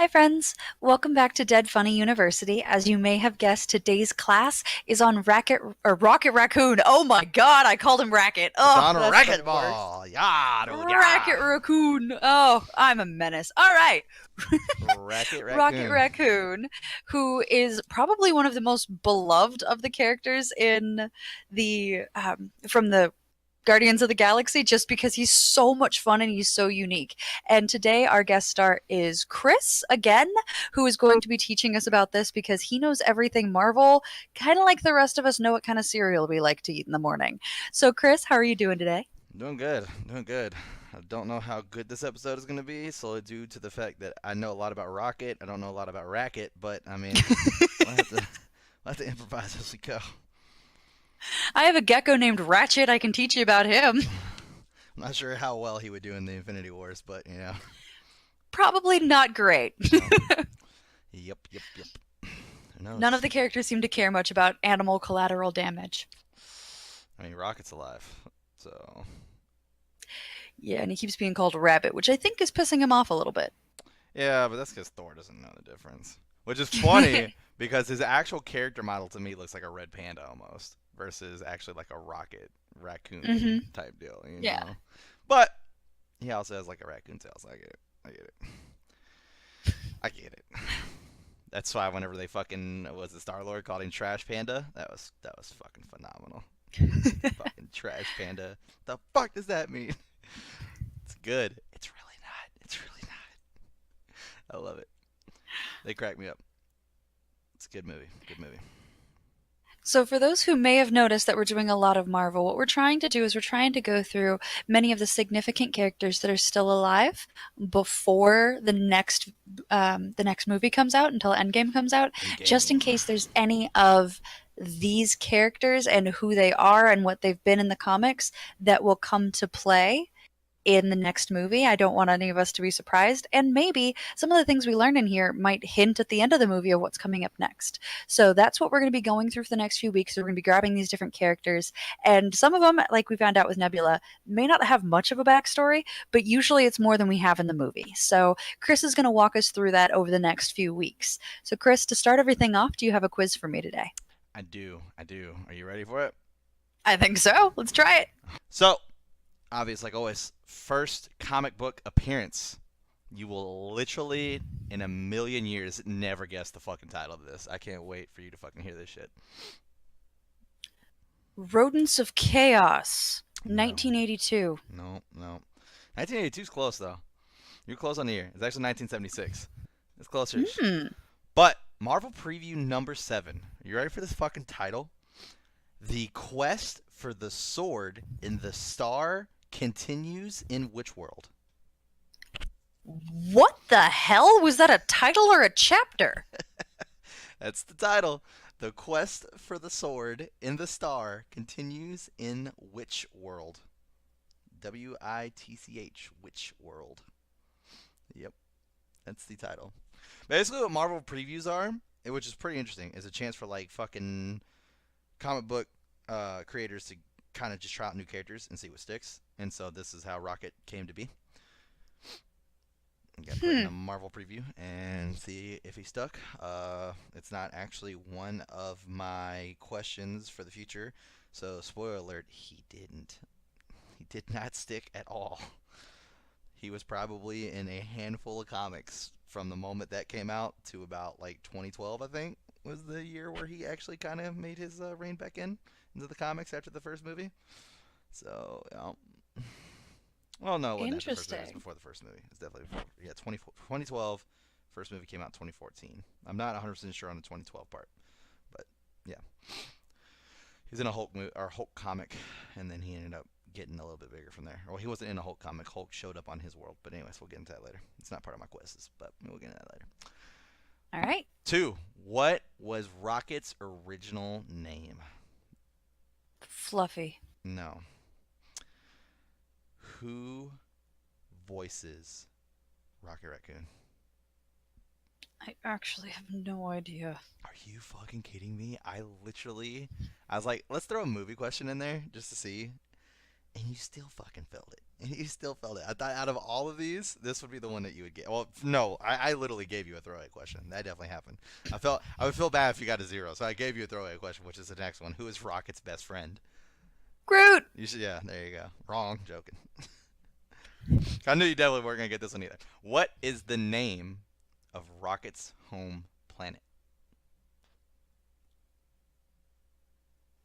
Hi, friends. Welcome back to Dead Funny University. As you may have guessed, today's class is on Rocket Raccoon. Oh my God, I called him Racket. It's Oh, on that's the worst. racquetball. Yeah, dude, Rocket yeah. Raccoon. Oh, I'm a menace. All right. Rocket Rocket Raccoon. Raccoon, who is probably one of the most beloved of the characters in the from the Guardians of the Galaxy, just because he's so much fun and he's so unique. And today our guest star is Chris again, who is going to be teaching us about this because he knows everything Marvel, kind of like the rest of us know what kind of cereal we like to eat in the morning. So Chris, how are you doing today? Doing good. Doing good. I don't know how good this episode is going to be, solely due to the fact that I know a lot about Rocket. I don't know a lot about Racket, but I mean, we'll have to, we'll have to improvise as we go. I have a gecko named Ratchet. I can teach you about him. I'm not sure how well he would do in the Infinity Wars, but Probably not great. no. Yep. Who None of knows? the characters seem to care much about animal collateral damage. I mean, Rocket's alive, so Yeah, and he keeps being called Rabbit, which I think is pissing him off a little bit. yeah, but that's because Thor doesn't know the difference. Which is funny because his actual character model to me looks like a red panda almost, versus actually like a rocket raccoon hmm type deal, you Yeah. know. But he also has like a raccoon tail, so I get it. I get it. I get it. That's why whenever they fucking was the Star Lord called him Trash Panda, that was fucking phenomenal. Fucking Trash Panda. The fuck does that mean? It's good. It's really not. It's really not. I love it. They crack me up. It's a good movie. Good movie. So, for those who may have noticed that we're doing a lot of Marvel, what we're trying to do is we're trying to go through many of the significant characters that are still alive before the next movie comes out until Endgame comes out, In just in game. case there's any of these characters and who they are and what they've been in the comics that will come to play in the next movie. I don't want any of us to be surprised. And maybe some of the things we learn in here might hint at the end of the movie of what's coming up next. So that's what we're going to be going through for the next few weeks. We're going to be grabbing these different characters. And some of them, like we found out with Nebula, may not have much of a backstory, but usually it's more than we have in the movie. So Chris is going to walk us through that over the next few weeks. So, Chris, to start everything off, do you have a quiz for me today? I do. I do. Are you ready for it? I think so. Let's try it. So, obvious, like always, first comic book appearance. You will literally, in a million years, never guess the fucking title of this. I can't wait for you to fucking hear this shit. Rodents of Chaos, No. 1982. No. 1982 is close, though. You're close on the year. It's actually 1976. It's closer. Hmm. But, Marvel Preview number 7. Are you ready for this fucking title? The quest for the sword in the star continues in which world? What the hell? Was that a title or a chapter? That's the title. The quest for the sword in the star continues in which world? WITCH, which world? Yep, that's the title. Basically, what Marvel previews are, which is pretty interesting, is a chance for like fucking comic book creators to kind of just try out new characters and see what sticks. And so this is how Rocket came to be. You got to put in Hmm. a Marvel preview and see if he stuck. It's not actually one of my questions for the future, so spoiler alert: he didn't. He did not stick at all. He was probably in a handful of comics from the moment that came out to about like 2012, I think, was the year where he actually kind of made his reign back into the comics after the first movie. So, well, no, it wasn't after the first movie. It was Interesting. before the first movie. It's definitely before. Yeah, 2012. First movie came out 2014. I'm not 100% sure on the 2012 part, but yeah, he was in a Hulk movie or Hulk comic, and then he ended up getting a little bit bigger from there. Well, he wasn't in a Hulk comic. Hulk showed up on his world. But anyways, we'll get into that later. It's not part of my quizzes, but we'll get into that later. All right. 2. What was Rocket's original name? Fluffy. No. Who voices Rocket Raccoon? I actually have no idea. Are you fucking kidding me? I was like, let's throw a movie question in there just to see. and you still fucking failed it. And you still failed it. I thought out of all of these, this would be the one that you would get. Well, no, I literally gave you a throwaway question. That definitely happened. I would feel bad if you got a zero, so I gave you a throwaway question, which is the next one. Who is Rocket's best friend? Groot. You should, yeah, there you go. Wrong, joking. I knew you definitely weren't gonna get this one either. What is the name of Rocket's home planet?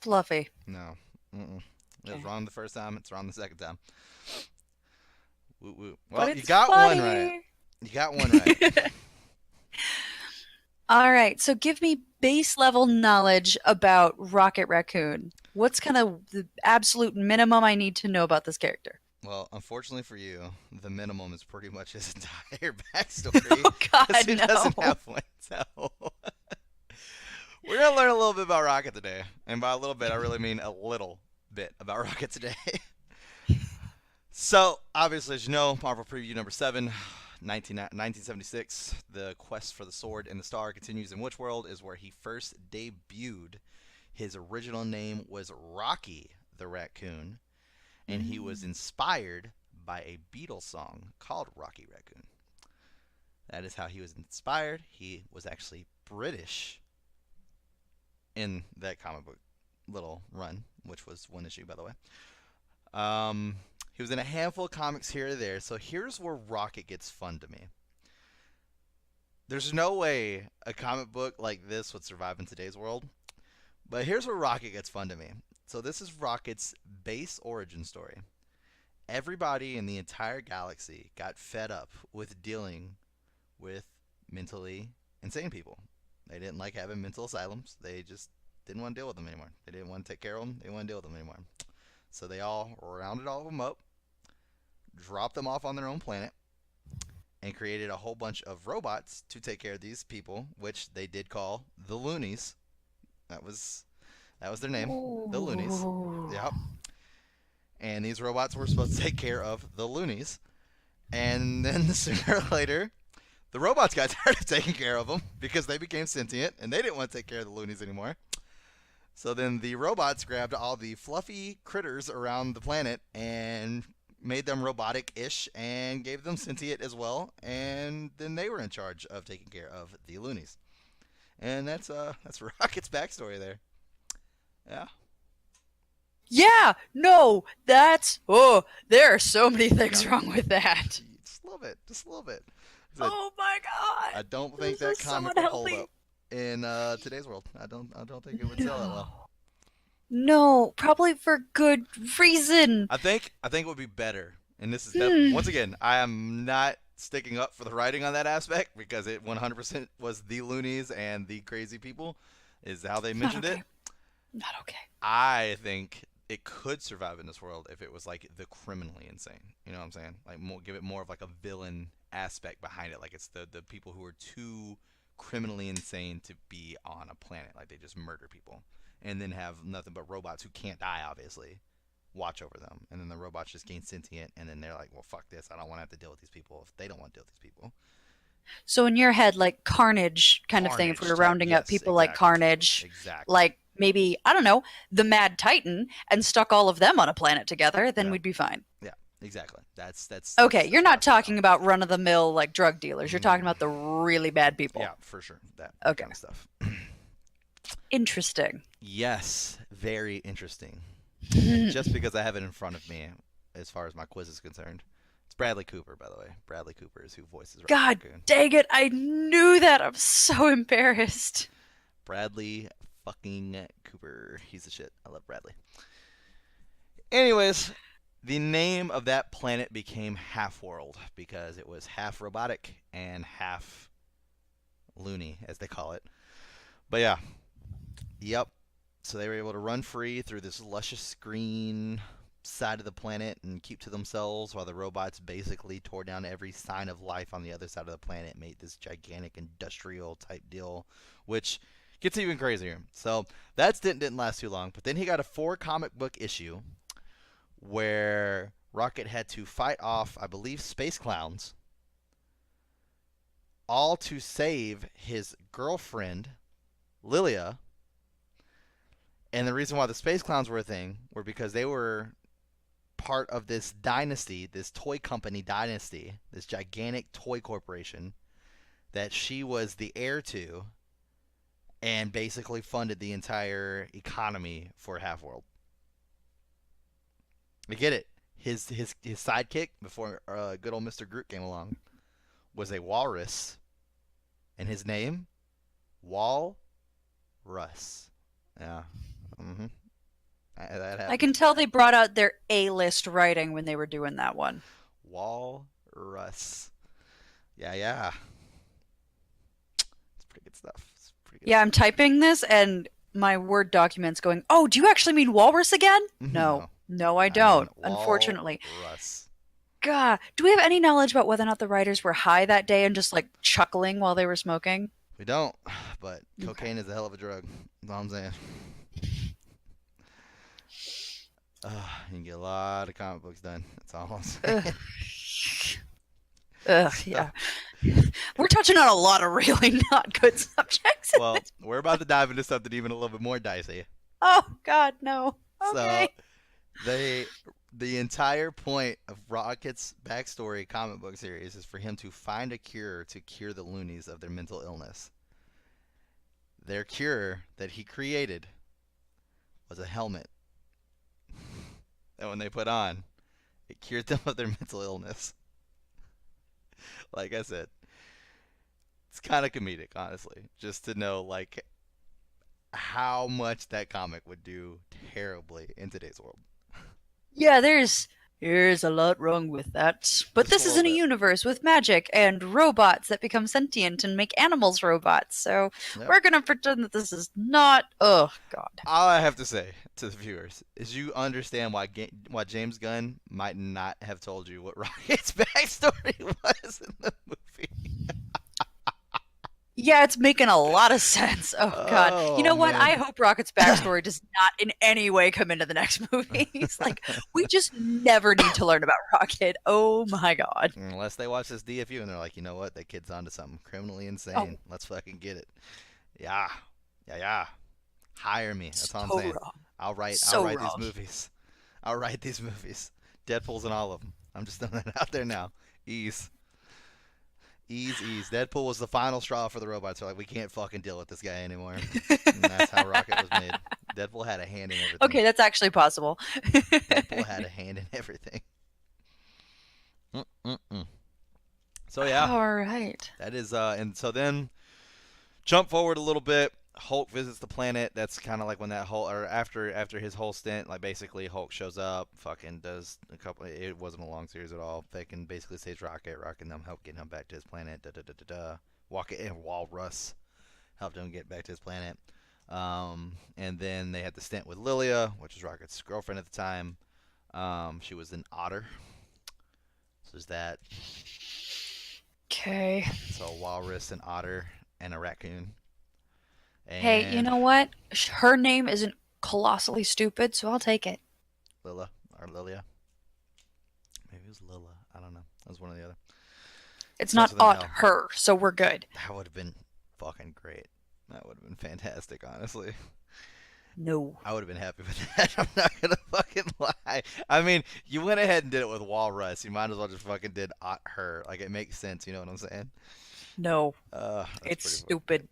Fluffy. No. Mm-mm. It was Okay. wrong the first time. It's wrong the second time. Woo woo. But Well, you it's got one right. funny. You got one right. All right, so give me base level knowledge about Rocket Raccoon. What's kind of the absolute minimum I need to know about this character? Well, unfortunately for you, the minimum is pretty much his entire backstory Oh because God, he doesn't no. have one. So we're gonna learn a little bit about Rocket today, and by a little bit, I really mean a little bit about Rocket today. So obviously, as you know, Marvel Preview number 7, 1976, the quest for the sword and the star continues in which world is where he first debuted. His original name was Rocky the Raccoon, and he was Mm. inspired by a Beatles song called Rocky Raccoon. That is how he was inspired. He was actually British in that comic book little run, which was one issue, by the way. Um, he was in a handful of comics here or there. So here's where Rocket gets fun to me. There's no way a comic book like this would survive in today's world. But here's where Rocket gets fun to me. So this is Rocket's base origin story. Everybody in the entire galaxy got fed up with dealing with mentally insane people. They didn't like having mental asylums. They just didn't want to deal with them anymore. They didn't want to take care of them. They didn't want to deal with them anymore. So they all rounded all of them up, dropped them off on their own planet, and created a whole bunch of robots to take care of these people, which they did call the Loonies. That was that was their name, the Loonies. Ooh. Yep. And these robots were supposed to take care of the Loonies. And then sooner or later, the robots got tired of taking care of them because they became sentient and they didn't want to take care of the Loonies anymore. So then the robots grabbed all the fluffy critters around the planet and made them robotic-ish and gave them sentient as well. And then they were in charge of taking care of the Loonies. And that's Rocket's backstory there. Yeah. Yeah, no, that's oh, there are so many things wrong with that. Just a little bit. Just a little bit. Oh my I God. don't think This that is so comic would hold unhealthy. up in today's world. I don't think it would sell that well. No. No, probably for good reason. I think it would be better. And this is Hmm. once again, I am not sticking up for the writing on that aspect because it 100% was the loonies and the crazy people is how they Not mentioned it. okay. Not okay. I think it could survive in this world if it was like the criminally insane. You know what I'm saying? Like more, give it more of like a villain aspect behind it. Like it's the people who are too criminally insane to be on a planet. Like they just murder people and then have nothing but robots who can't die, obviously, watch over them. And then the robots just gain sentient and then they're like, well, fuck this. I don't want to have to deal with these people if they don't want to deal with these people. So in your head, like Carnage kind of thing, if we Carnage were type. rounding up Yes, people like exactly. Carnage, Exactly. like maybe, I don't know, the Mad Titan, and stuck all of them on a planet together, then Yeah. we'd be fine. Yeah. Exactly. Okay, you're That's what I not think talking about. about run of the mill like drug dealers. You're talking No. about the really bad Yeah, people. for sure. That Okay. kind of stuff. Interesting. Yes, very interesting. And just because I have it in front of me, as far as my quiz is concerned, it's Bradley Cooper, by the way. Bradley Cooper is who voices Rocket God Raccoon. dang it, I knew that. I'm so embarrassed. Bradley fucking Cooper. He's the shit. I love Bradley. Anyways, the name of that planet became Half World because it was half robotic and half loony, as they call it. But yeah, yep. So they were able to run free through this luscious green side of the planet and keep to themselves while the robots basically tore down every sign of life on the other side of the planet, made this gigantic industrial type deal, which gets even crazier. So that stint didn't last too long, but then he got a 4 comic book issue where Rocket had to fight off, I believe, space clowns, all to save his girlfriend, Lilia. And the reason why the space clowns were a thing were because they were part of this dynasty, this toy company dynasty, this gigantic toy corporation that she was the heir to and basically funded the entire economy for Half World. I get it. His sidekick before good old Mr. Groot came along was a walrus, and his name Walrus. Yeah. Mm-hmm. That I happened. can tell they brought out their A-list writing when they were doing that one. Walrus. Yeah, yeah. It's pretty good stuff. It's pretty good Yeah, I'm stuff. typing this and my Word document's going, "Oh, do you actually mean walrus again?" No. No, No, I I mean don't, unfortunately. walrus. God, do we have any knowledge about whether or not the writers were high that day and just like chuckling while they were smoking? We don't, but Okay. cocaine is a hell of a drug. That's all I'm saying. You can get a lot of comic books done. That's all I'm Ugh. saying. Ugh, So, yeah. We're touching on a lot of really not good subjects. well, we're about to dive into something even a little bit more dicey. Oh, God, no. So, Okay. they, the entire point of Rocket's backstory comic book series is for him to find a cure to cure the loonies of their mental illness. Their cure that he created was a helmet that when they put on, it cured them of their mental illness. Like I said, it's kind of comedic, honestly, just to know like how much that comic would do terribly in today's world. Yeah, there's a lot wrong with that. But Just a this is little in a bit. universe with magic and robots that become sentient and make animals robots. So Yep. we're gonna pretend that this is not. Oh God. All I have to say to the viewers is you understand why James Gunn might not have told you what Rocket's backstory was in the movie. Yeah, it's making a lot of sense. Oh God. You Oh know what? I man. hope Rocket's backstory does not in any way come into the next movies. Like, we just never need to learn about Rocket. Oh my God. Unless they watch this DFU and they're like, you know what, that kid's onto something criminally insane. Oh, Let's fucking get it. Yeah, yeah, yeah. Hire me. That's all I'm so saying. wrong. I'll So write these wrong. movies. I'll write these movies. Deadpool's in all of them. I'm just throwing that out there now. Ease, ease. Deadpool was the final straw for the robots. They're like, we can't fucking deal with this guy anymore. And that's how Rocket was made. Deadpool had a hand in everything. Okay, that's actually possible. Deadpool had a hand in everything. Mm-mm-mm. So yeah, All right. that is and so then jump forward a little bit. Hulk visits the planet. That's kind of like when that whole or after his whole stint, like basically Hulk shows up, fucking does a couple. It wasn't a long series at all. They can basically saves Rocket, Rocket them help get him back to his planet. Da da da da da. Walk it and Walrus helped him get back to his planet. And then they had the stint with Lilia, which was Rocket's girlfriend at the time. She was an otter. So there's that. Okay. So a walrus, an otter, and a raccoon. Hey, you And know what? Her name isn't colossally stupid, so I'll take it. Lila or Lilia. Maybe it was Lila. I don't know. That was one or the other. It's Starts not with an ought L. her, so we're good. That would have been fucking great. That would have been fantastic, honestly. No. I would have been happy with that. I'm not gonna fucking lie. I mean, you went ahead and did it with Walrus. You might as well just fucking did her. Like it makes sense. You know what I'm saying? No. That's It's pretty fucking great. stupid.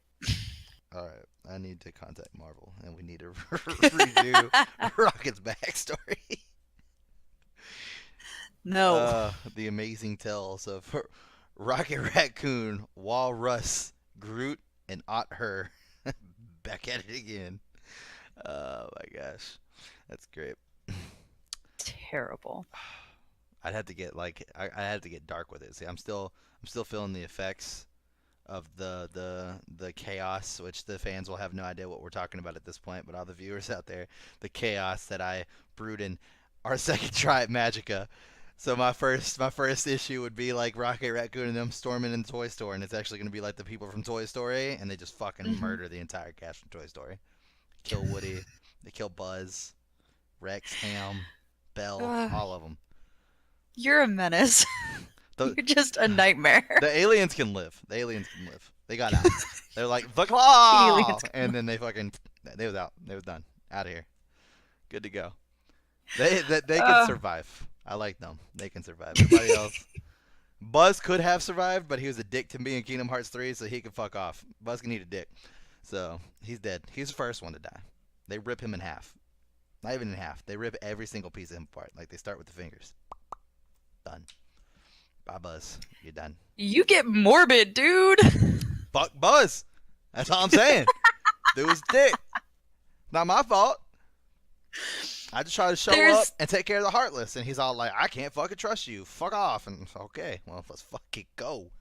All right, I need to contact Marvel and we need to redo Rocket's backstory. No. The amazing tales of Rocket Raccoon, Walrus, Groot, and Her back at it again. Oh my gosh, that's great. Terrible. I'd have to get I had to get dark with it. See, I'm still feeling the effects of the chaos, which the fans will have no idea what we're talking about at this point, but all the viewers out there, the chaos that I brewed in our second try at Magica. So my first issue would be like Rocket Raccoon and them storming in the toy store, and it's actually gonna be like the people from Toy Story, and they just fucking Hmm. murder the entire cast from Toy Story. Kill Woody, they kill Buzz, Rex, Ham, Belle, Uh, all of them. you're a menace. The You're just a nightmare. the aliens can live. The aliens can live. They got out. They're like the claw, Aliens. and then they fucking they was out. They was done. Out of here. Good to go. They can Uh, survive. I like them. They can survive. Everybody else. Buzz could have survived, but he was a dick to me in Kingdom Hearts 3, so he can fuck off. Buzz can eat a dick. So he's dead. He's the first one to die. They rip him in half. Not even in half. They rip every single piece of him apart. Like they start with the fingers. Done. Bye, Buzz. You're done. you get morbid, dude. Fuck Buzz. That's all I'm saying. Dude was a dick. Not my fault. I just try to show up There's and take care of the Heartless, and he's all like, "I can't fucking trust you. Fuck off." And okay, well, let's fucking go.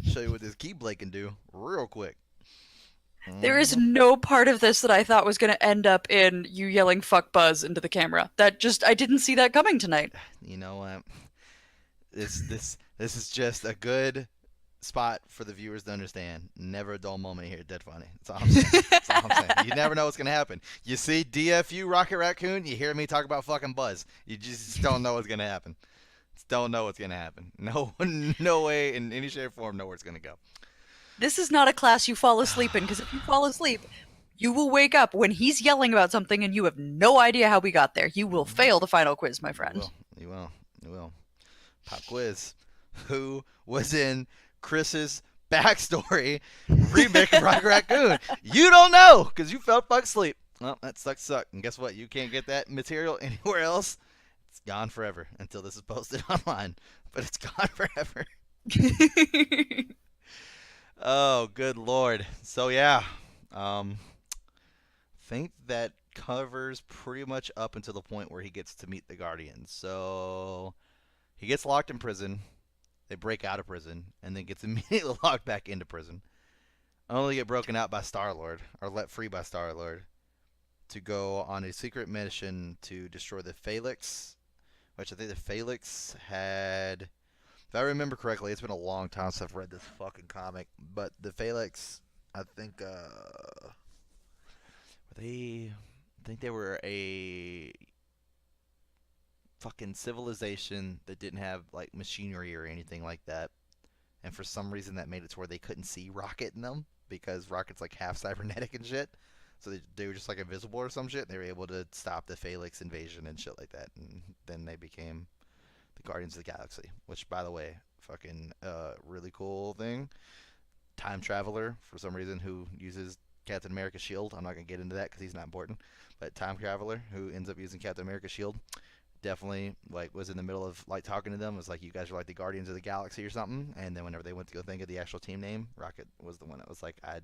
Show you what this Keyblade can do real quick. there is Mm-hmm. no part of this that I thought was going to end up in you yelling "fuck Buzz" into the camera. That just I didn't see that coming tonight. You know what? This is just a good spot for the viewers to understand. Never a dull moment here at Dead Funny. That's all I'm saying. That's all I'm saying. You never know what's gonna happen. You see DFU Rocket Raccoon, you hear me talk about fucking Buzz. You just don't know what's gonna happen. Just don't know what's gonna happen. No, no way in any shape or form know where it's gonna go. This is not a class you fall asleep in because if you fall asleep, you will wake up when he's yelling about something and you have no idea how we got there. You will fail the final quiz, my You friend. will. You will. You will. Pop quiz. Who was in Chris's backstory remake of Rocket Raccoon? You don't know because you fell fuck asleep. Well, that sucks. And guess what? You can't get that material anywhere else. It's gone forever until this is posted online. But it's gone forever. Oh, good lord. So yeah, um, think that covers pretty much up until the point where he gets to meet the Guardians. So he gets locked in prison. They break out of prison and then gets immediately locked back into prison. Only get broken out by Star Lord or let free by Star Lord to go on a secret mission to destroy the Phalanx, which I think the Phalanx had. If I remember correctly, it's been a long time since I've read this fucking comic, but the Phalanx, I think, they, I think they were a fucking civilization that didn't have like machinery or anything like that, and for some reason that made it to where they couldn't see Rocket in them because Rocket's like half cybernetic and shit. So they were just like invisible or some shit. They were able to stop the Phalanx invasion and shit like that, and then they became the Guardians of the Galaxy. Which, by the way, fucking really cool thing. Time traveler for some reason who uses Captain America's shield. I'm not gonna get into that because he's not important. But time traveler who ends up using Captain America's shield definitely like was in the middle of like talking to them, was like, you guys are like the Guardians of the Galaxy or something. And then whenever they went to go think of the actual team name, Rocket was the one that was like, I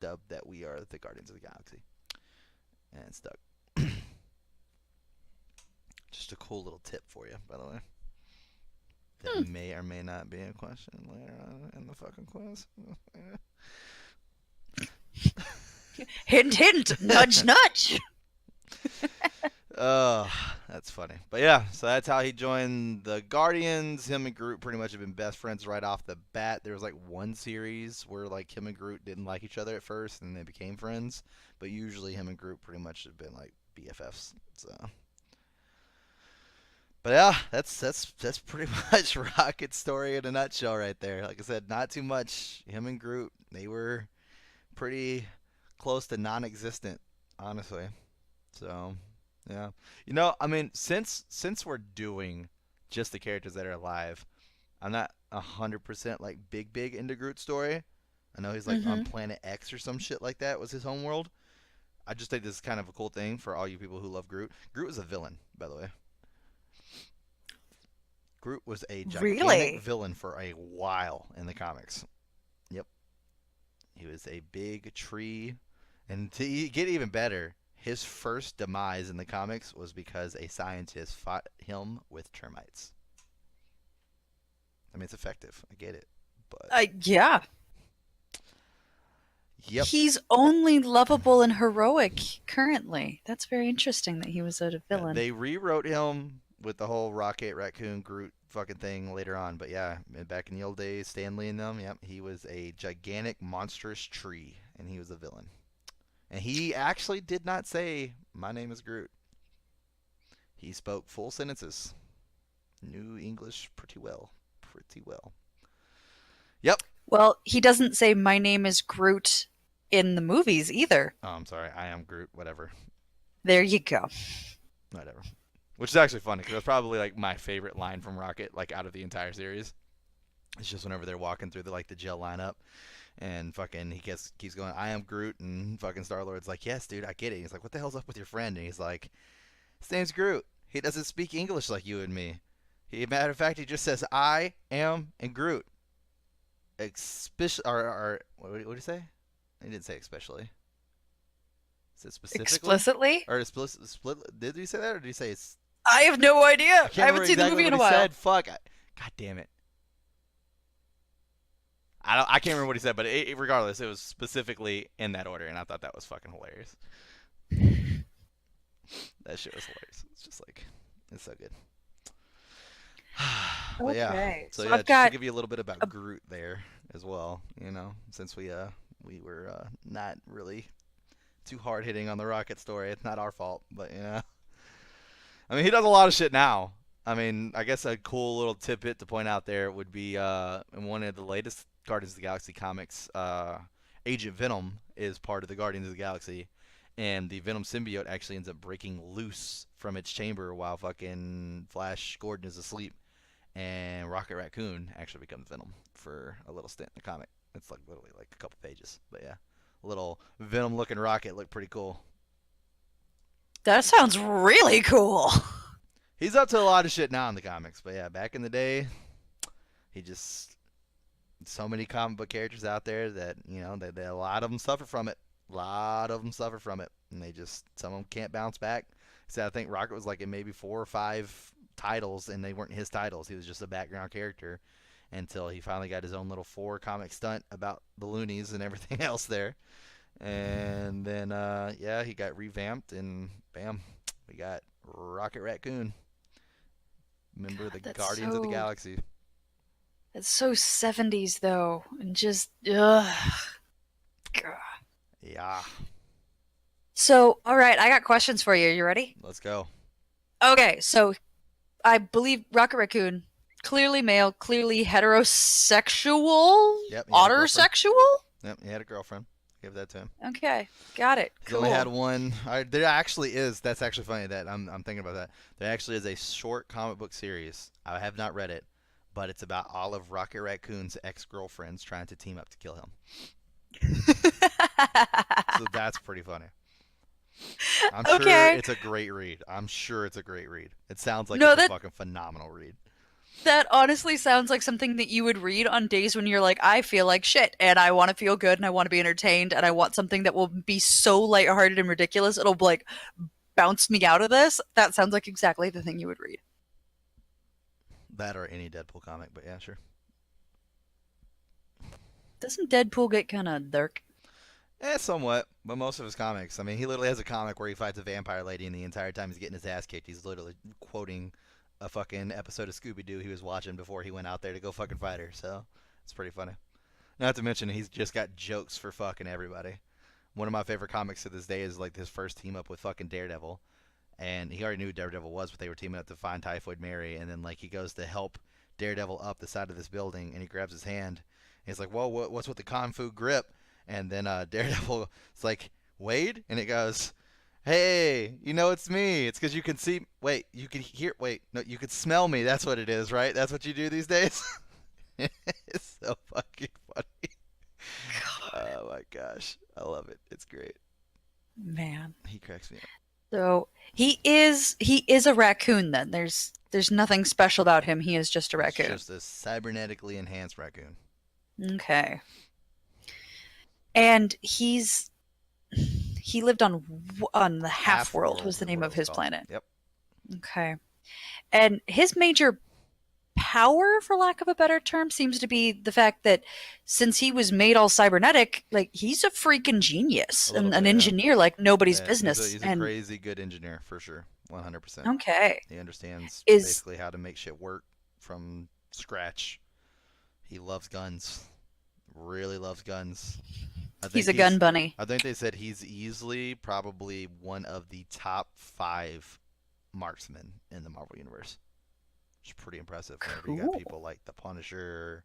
dubbed that we are the Guardians of the Galaxy, and it stuck. Just a cool little tip for you, by the way. That Hmm. may or may not be a question later on in the fucking quiz. Hint, hint, nudge, nudge. Oh, that's funny. But yeah, so that's how he joined the Guardians. Him and Groot pretty much have been best friends right off the bat. There was like one series where like him and Groot didn't like each other at first and they became friends. But usually him and Groot pretty much have been like BFFs. So, but yeah, that's pretty much Rocket's story in a nutshell right there. Like I said, not too much. Him and Groot, they were pretty close to non-existent, honestly. So, yeah. I mean, since we're doing just the characters that are alive, I'm not 100% like big into Groot's story. I know he's like on Mm-hmm. Planet X or some shit like that was his home world. I just think this is kind of a cool thing for all you people who love Groot. Groot was a villain, by the way. Groot was a gigantic Really? villain for a while in the comics. Yep. He was a big tree. And to get even better, his first demise in the comics was because a scientist fought him with termites. I mean, it's effective. I get it. But, Yeah. yep. He's only lovable and heroic currently. That's very interesting that he was a Yeah, villain. they rewrote him with the whole Rocket Raccoon Groot fucking thing later on. But yeah, back in the old days, Stanley and them, yep, he was a gigantic, monstrous tree. And he was a villain. And he actually did not say, "My name is Groot." He spoke full sentences. Knew English pretty well. Pretty well. Yep. Well, he doesn't say my name is Groot in the movies either. Oh, I'm sorry. I am Groot. Whatever. There you go. Whatever. which is actually funny because that's probably like my favorite line from Rocket, like out of the entire series. It's just whenever they're walking through the like the jail lineup, and fucking he keeps going, "I am Groot," and fucking Star Lord's like, "Yes, dude, I get it." He's like, "What the hell's up with your friend?" And he's like, "His name's Groot. He doesn't speak English like you and me. Matter of fact, he just says I am and Groot. Especially, or what did he say? He didn't say especially. Is it specifically? Explicitly? Or split? Did he say that, or did he say it's? I have no I idea. I can't remember haven't seen the exactly movie what in a he while. said. Fuck. God damn it. I can't remember what he said, but regardless, it was specifically in that order, and I thought that was fucking hilarious. That shit was hilarious. It's just like, it's so good. But yeah, Okay, so so yeah, I've just to got give you a little bit about a. Groot there as well, since we were not really too hard hitting on the Rocket story. It's not our fault, but I mean, he does a lot of shit now. I mean, I guess a cool little tidbit to point out there would be in one of the latest Guardians of the Galaxy comics, Agent Venom is part of the Guardians of the Galaxy, and the Venom symbiote actually ends up breaking loose from its chamber while fucking Flash Gordon is asleep, and Rocket Raccoon actually becomes Venom for a little stint in the comic. It's like literally like a couple pages, but yeah, a little Venom looking Rocket looked pretty cool. That sounds really cool. He's up to a lot of shit now in the comics, but yeah, back in the day, he just so many comic book characters out there that they a lot of them suffer from it. A lot of them suffer from it, and they just some of them can't bounce back. So I think Rocket was like in maybe 4 or 5 titles, and they weren't his titles. He was just a background character until he finally got his own little 4 comic stunt about the loonies and everything else there. And then yeah, he got revamped, and bam, we got Rocket Raccoon, member of God, the Guardians of the Galaxy. that's so 70s though, and just ugh. God. Yeah, So, all right, I got questions for you. You ready? let's go. Okay, so I believe Rocket Raccoon, clearly male, clearly heterosexual, Yep, he had a girlfriend. otter-sexual. Yep, he had a girlfriend. Give that to him. Okay, got it. He's only had Cool. one. There actually is. That's actually funny that I'm thinking about that. There actually is a short comic book series. I have not read it, but it's about all of Rocket Raccoon's ex-girlfriends trying to team up to kill him. So that's pretty funny. I'm sure Okay. it's a great read. I'm sure it's a great read. It sounds like No, it's a that fucking phenomenal read. that honestly sounds like something that you would read on days when you're like, I feel like shit, and I want to feel good, and I want to be entertained, and I want something that will be so lighthearted and ridiculous, it'll like bounce me out of this. That sounds like exactly the thing you would read. That or any Deadpool comic, but yeah, sure. Doesn't Deadpool get kind of dark? Somewhat, but most of his comics. I mean, he literally has a comic where he fights a vampire lady, and the entire time he's getting his ass kicked, he's literally quoting a fucking episode of Scooby Doo he was watching before he went out there to go fucking fight her. So it's pretty funny. Not to mention, he's just got jokes for fucking everybody. One of my favorite comics to this day is like his first team up with fucking Daredevil, and he already knew who Daredevil was, but they were teaming up to find Typhoid Mary, and then like he goes to help Daredevil up the side of this building, and he grabs his hand. And he's like, "Whoa, what's with the kung fu grip?" And then Daredevil is like, "Wade," and it goes, "Hey, it's me. It's because you can see. Wait, you can hear. Wait, no, you can smell me. That's what it is, right? That's what you do these days." It's so fucking funny. Oh my gosh, I love it. It's great. Man. He cracks me up. So he is a raccoon then. There's nothing special about him. He is just a He's raccoon. just a cybernetically enhanced raccoon. Okay. And he lived on the half Half world world was the is name what it of was his called. planet. Yep. Okay. And his major power, for lack of a better term, seems to be the fact that since he was made all cybernetic, like he's a freaking genius A little and an bit, yeah. engineer like nobody's Yeah, he's a business. he's a And crazy good engineer for sure. 100%. okay, He understands is basically how to make shit work from scratch. He loves guns. Really loves guns. I he's think a gun he's bunny. I think they said he's easily probably one of the top 5 marksmen in the Marvel universe. Which is pretty impressive whenever you got Cool. people like the Punisher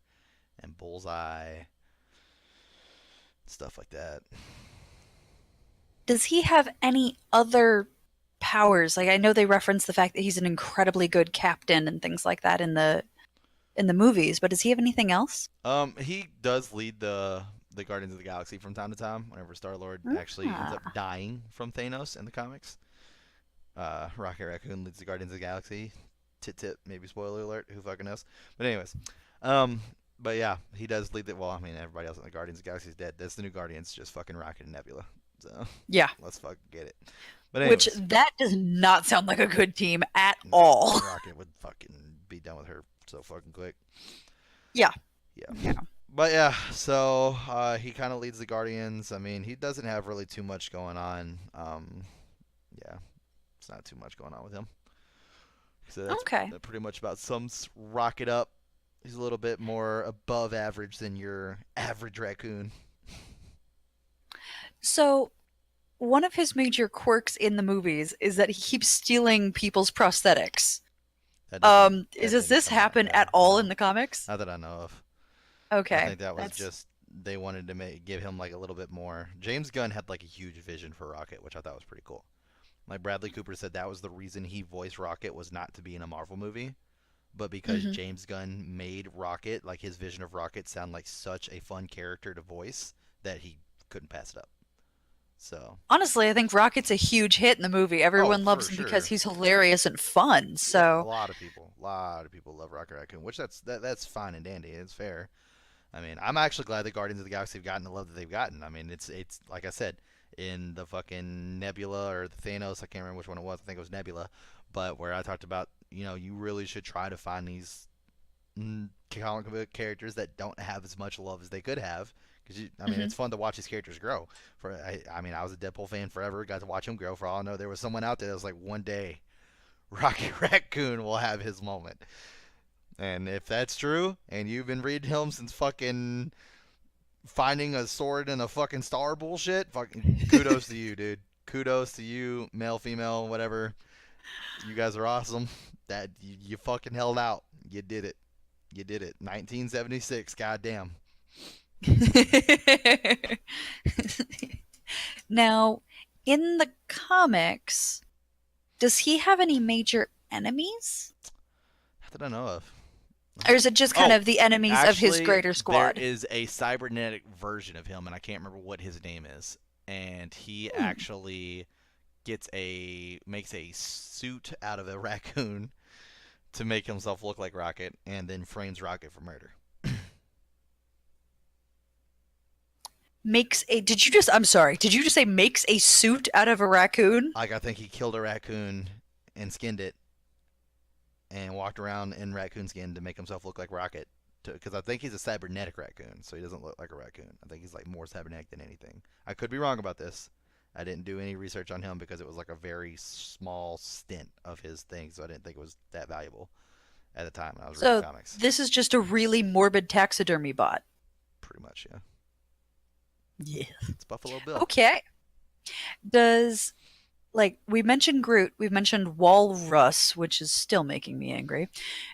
and Bullseye, stuff like that. Does he have any other powers? Like I know they reference the fact that he's an incredibly good captain and things like that in the movies, but does he have anything else? He does lead the Guardians of the Galaxy from time to time. Whenever Star Lord actually ends up Ah. dying from Thanos in the comics, Rocket Raccoon leads the Guardians of the Galaxy. Tit tit, maybe spoiler alert. Who fucking knows? But anyways, um, but yeah, he does lead the. Well, I mean, everybody else in the Guardians of the Galaxy is dead. That's the new Guardians, just fucking Rocket and Nebula. So Yeah. let's fucking get it. But Which anyways, that does not sound like a good team at no, all. Rocket would fucking be done with her so fucking quick. Yeah. Yeah. Yeah. But yeah, so he kind of leads the Guardians. I mean, he doesn't have really too much going on. Yeah, it's not too much going on with him. So Okay. that pretty much about sums Rocket up. He's a little bit more above average than your average raccoon. So one of his major quirks in the movies is that he keeps stealing people's prosthetics. Does Didn't this come out. happen Yeah, at all in no, the comics? not that I know of. I Okay, think that was that's just they wanted to give him like a little bit more. James Gunn had like a huge vision for Rocket, which I thought was pretty cool. Like Bradley Cooper said, that was the reason he voiced Rocket was not to be in a Marvel movie, but because hmm. James Gunn made Rocket, like his vision of Rocket, sound like such a fun character to voice that he couldn't pass it up. So, Honestly, I think Rocket's a huge hit in the movie. oh, Everyone for loves him because sure. he's hilarious and fun. Yeah, So, a lot of people love Rocket Raccoon, which that's fine and dandy. It's fair. I mean, I'm actually glad the Guardians of the Galaxy have gotten the love that they've gotten. I mean, it's like I said in the fucking Nebula or the Thanos. I can't remember which one it was. I think it was Nebula, but where I talked about, you really should try to find these comic book characters that don't have as much love as they could have. Because I mean, mhm. it's fun to watch these characters grow. I mean, I was a Deadpool fan forever. Got to watch him grow. For all I know, there was someone out there that was like, one day, Rocket Raccoon will have his moment. And if that's true, and you've been reading him since fucking finding a sword in a fucking star bullshit, fucking kudos to you, dude. Kudos to you, male, female, whatever. You guys are awesome. That you fucking held out. You did it. You did it. 1976. Goddamn. Now, in the comics, does he have any major enemies? How did I know of? Or is it just kind Oh, of the enemies of his actually, greater there squad? is a cybernetic version of him, and I can't remember what his name is. And he Hmm. actually makes a suit out of a raccoon to make himself look like Rocket, and then frames Rocket for murder. I'm sorry, did you just say makes a suit out of a raccoon? Like I think he killed a raccoon and skinned it, and walked around in raccoon skin to make himself look like Rocket. Because I think he's a cybernetic raccoon, so he doesn't look like a raccoon. I think he's like more cybernetic than anything. I could be wrong about this. I didn't do any research on him because it was like a very small stint of his thing, so I didn't think it was that valuable at the time when I was reading So comics. this is just a really morbid taxidermy bot. Pretty much, yeah. Yeah. It's Buffalo Bill. Okay. Does like we mentioned Groot, we mentioned Walrus, which is still making me angry,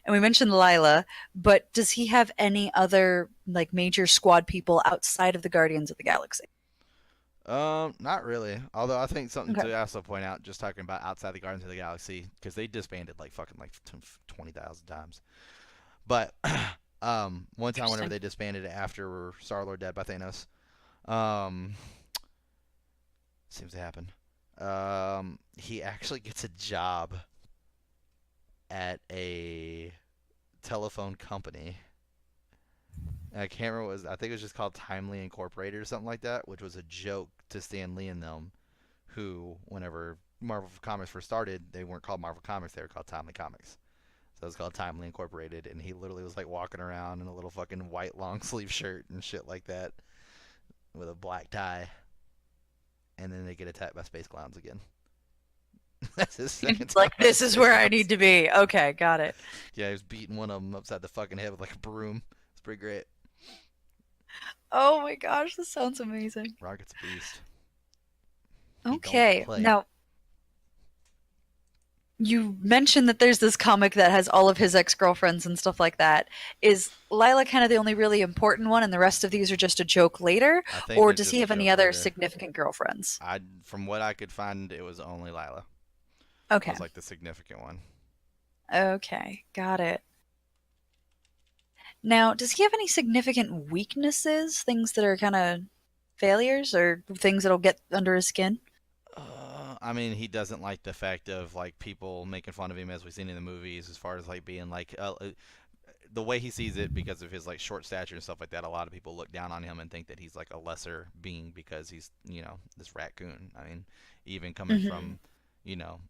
and we mentioned Lila, but does he have any other like major squad people outside of the Guardians of the Galaxy? Not really. Although I think something Okay. to also point out, just talking about outside the Guardians of the Galaxy, because they disbanded like fucking like 20,000 times. But one time whenever Interesting. they disbanded after Star Lord dead by Thanos, um, seems to happen. He actually gets a job at a telephone company. I can't remember what it was. I think it was just called Timely Incorporated or something like that, which was a joke to Stan Lee and them, who, whenever Marvel Comics first started, they weren't called Marvel Comics, they were called Timely Comics. So it was called Timely Incorporated, and he literally was like walking around in a little fucking white long sleeve shirt and shit like that with a black tie, and then they get attacked by space clowns again. That's his second It's time like by this is space where I clowns. need to be. Okay, got it. Yeah, he was beating one of them upside the fucking head with like a broom. It's pretty great. Oh my gosh, this sounds amazing. Rocket's a beast. He don't Okay, play. now you mentioned that there's this comic that has all of his ex-girlfriends and stuff like that. Is Lila kind of the only really important one and the rest of these are just a joke later? I think Or it's does he just a have any joke other later. significant girlfriends? From what I could find, it was only Lila. Okay. was like the significant one. Okay. Got it. Now, does he have any significant weaknesses? Things that are kind of failures or things that'll get under his skin? I mean, he doesn't like the fact of like people making fun of him as we've seen in the movies, as far as like being like the way he sees it because of his like short stature and stuff like that. A lot of people look down on him and think that he's like a lesser being because he's this raccoon. I mean, even coming Hmm. from you know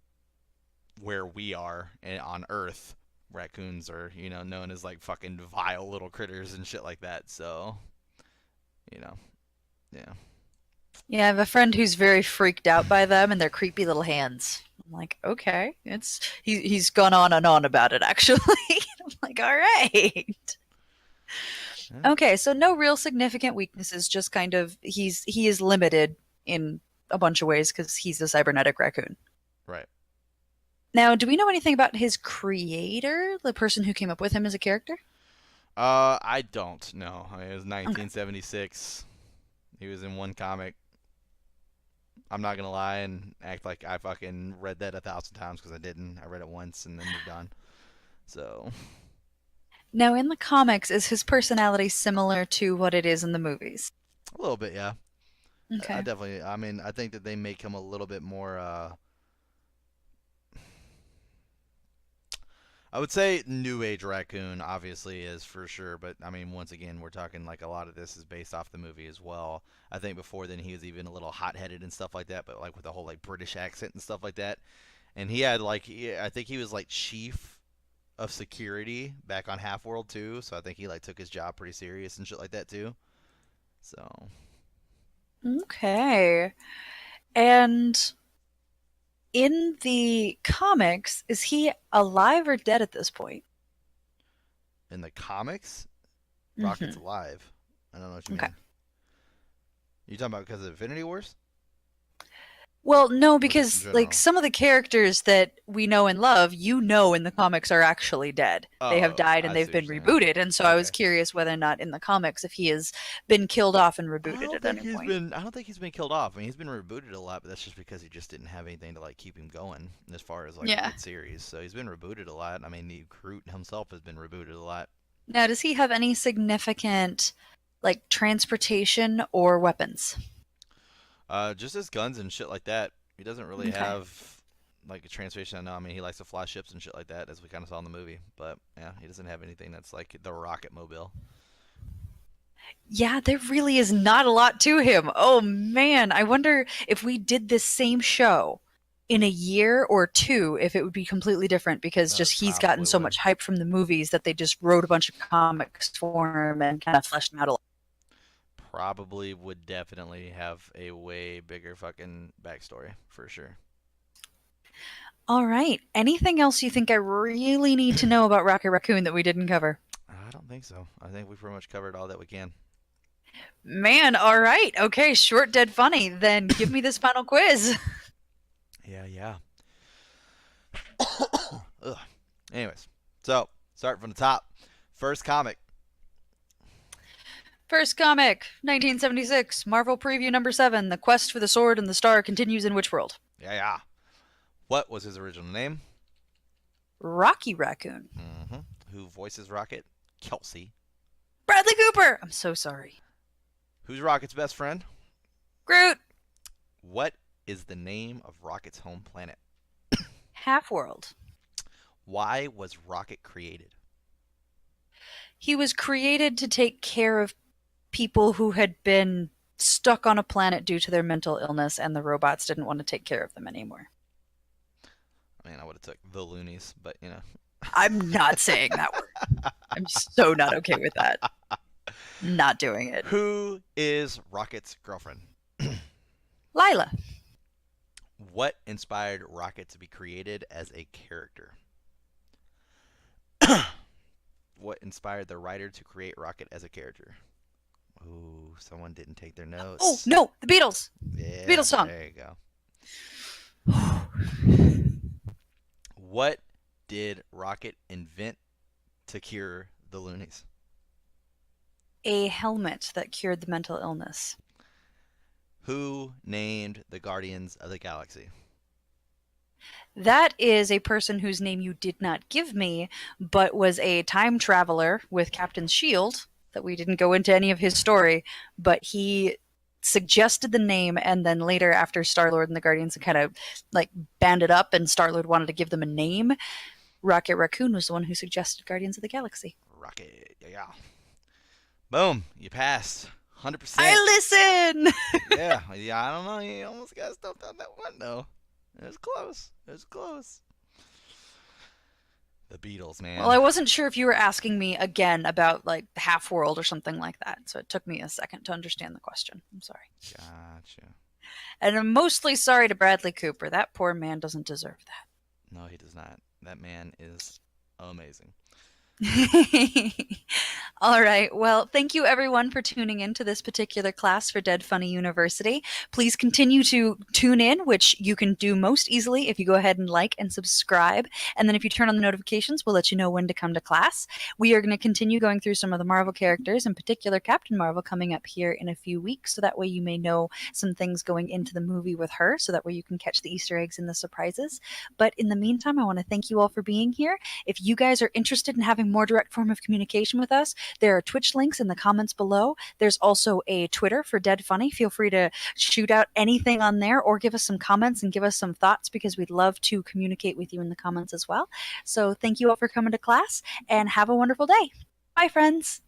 where we are on Earth, raccoons are known as like fucking vile little critters and shit like that. So you know, yeah. Yeah, I have a friend who's very freaked out by them and their creepy little hands. I'm like, okay, he's gone on and on about it actually. I'm like, all right. Yeah, Okay, so no real significant weaknesses, just kind of he is limited in a bunch of ways because he's a cybernetic raccoon. right. Now, do we know anything about his creator, the person who came up with him as a character? I don't know. I mean, it was Okay. 1976. He was in one comic. I'm not gonna lie and act like I fucking read that 1,000 times because I didn't. I read it once and then moved on. So Now, in the comics, is his personality similar to what it is in the movies? a little bit, yeah. I Okay. definitely. I mean, I think that they make him a little bit more. I would say New Age Raccoon obviously is for sure, but I mean, once again, we're talking like a lot of this is based off the movie as well. I think before then he was even a little hot-headed and stuff like that, but like with the whole like British accent and stuff like that. And he had like I think he was like chief of security back on Half World too, so I think he like took his job pretty serious and shit like that too. So Okay. And in the comics, is he alive or dead at this point? in the comics, Rocket's Hmm. alive. I don't know what you Okay. mean. You talking about because of Infinity Wars, Well, no, or just in because like general? some of the characters that we know and love, in the comics are actually dead. They have Oh, died and I they've see what been you're saying. rebooted, and so I was Okay. curious whether or not in the comics if he has been killed off and I rebooted don't at think any he's point. been. I don't think he's been killed off. I mean, he's been rebooted a lot, but that's just because he just didn't have anything to like keep him going as far as like a Yeah. good series. So he's been rebooted a lot. I mean, Groot himself has been rebooted a lot. Now, does he have any significant like transportation or weapons? Just his guns and shit like that. He doesn't really Okay. have like a translation. I know. I mean, he likes to fly ships and shit like that, as we kind of saw in the movie. But yeah, he doesn't have anything that's like the rocket mobile. Yeah, there really is not a lot to him. Oh man, I wonder if we did this same show in a year or two, if it would be completely different because It just he's gotten probably so would. much hype from the movies that they just wrote a bunch of comics for him and kind of fleshed him out a lot. Probably would definitely have a way bigger fucking backstory for sure. All right. Anything else you think I really need to know about Rocket Raccoon that we didn't cover? I don't think so. I think we pretty much covered all that we can. Man, all right. Okay, short, dead funny. Then give me this final quiz. Yeah, yeah. Ugh. Anyways, so start from the top. First comic. First comic, 1976, Marvel preview number 7. The quest for the sword and the star continues in which world? Yeah, yeah. What was his original name? Rocky Raccoon. Mm-hmm. Who voices Rocket? Kelsey. Bradley Cooper! I'm so sorry. Who's Rocket's best friend? Groot. What is the name of Rocket's home planet? Half World. Why was Rocket created? He was created to take care of people who had been stuck on a planet due to their mental illness, and the robots didn't want to take care of them anymore. I mean, I would have took the loonies, but you know. I'm not saying that word. I'm so not okay with that. Not doing it. Who is Rocket's girlfriend? Lila. What inspired Rocket to be created as a character? What inspired the writer to create Rocket as a character? Ooh, someone didn't take their Oh, notes. no, the Beatles. The Yeah, Beatles song. there you go. What did Rocket invent to cure the loonies? A helmet that cured the mental illness. Who named the Guardians of the Galaxy? That is a person whose name you did not give me, but was a time traveler with Captain Shield. That we didn't go into any of his story, but he suggested the name, and then later, after Star Lord and the Guardians kind of like banded up, and Star Lord wanted to give them a name, Rocket Raccoon was the one who suggested Guardians of the Galaxy. Rocket. Yeah. Boom. You passed. 100%. I listen. Yeah. Yeah. I don't know. You almost got stumped on that one though. It was close. It was close. The Beatles, Well, man. I wasn't sure if you were asking me again about like Half World or something like that, so it took me a second to understand the question. I'm sorry. Gotcha. And I'm mostly sorry to Bradley Cooper. That poor man doesn't deserve No, he does not. That man is amazing. that. All right. Well, thank you everyone for tuning in to this particular class for Dead Funny University. Please continue to tune in, which you can do most easily if you go ahead and like and subscribe. And then if you turn on the notifications, we'll let you know when to come to class. We are going to continue going through some of the Marvel characters, in particular Captain Marvel, coming up here in a few weeks. So that way you may know some things going into the movie with her. So that way you can catch the Easter eggs and the surprises. But in the meantime, I want to thank you all for being here. If you guys are interested in having more direct form of communication with us, there are Twitch links in the comments below. There's also a Twitter for Dead Funny. Feel free to shoot out anything on there or give us some comments and give us some thoughts because we'd love to communicate with you in the comments as well. So thank you all for coming to class and have a wonderful day. Bye, friends.